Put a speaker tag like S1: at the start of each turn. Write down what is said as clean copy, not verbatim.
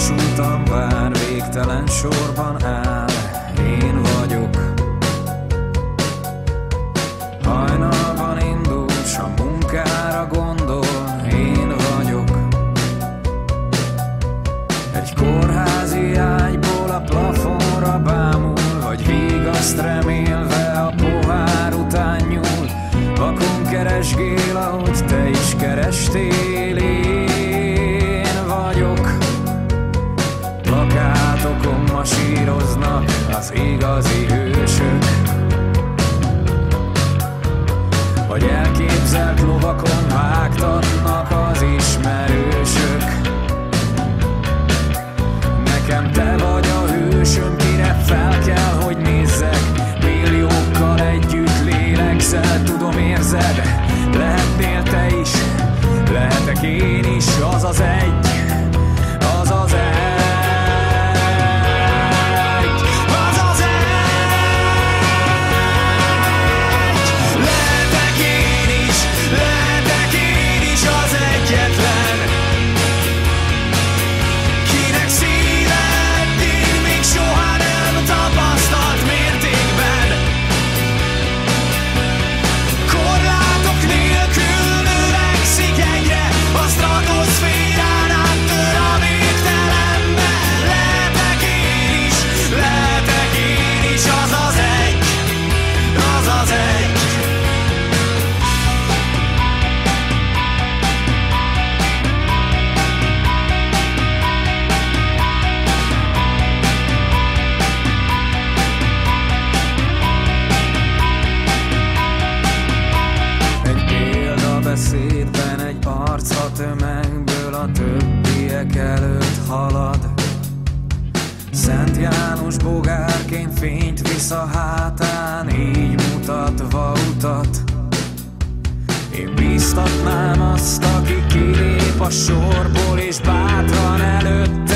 S1: vasútam vár, végtelen sorban áll. Én vagyok. Hajnalban indul, s a munkára gondol. Én vagyok. Egy kórházi ágyból a plafonra bámul, vagy vigaszt remélve a pohár után nyúl. Vakon keresgél, ahogy te is kerestél. Én vagyok. Plakátokon masíroznak az igazi hősök, vagy elképzelt lovakon vágtatnak az ismerősök. Nekem te vagy a hősöm, kire fel kell, hogy nézzek. Milliókkal együtt lélegzel, tudom, érzed. Lehetnél te is, lehetek én is, az az egy, az az egy. Beszédben egy arc a tömegből a többiek előtt halad. Szent János bogárként fényt visz a hátán, így mutatva utat. Én bíztatnám azt, aki kilép a sorból, és bátran előtt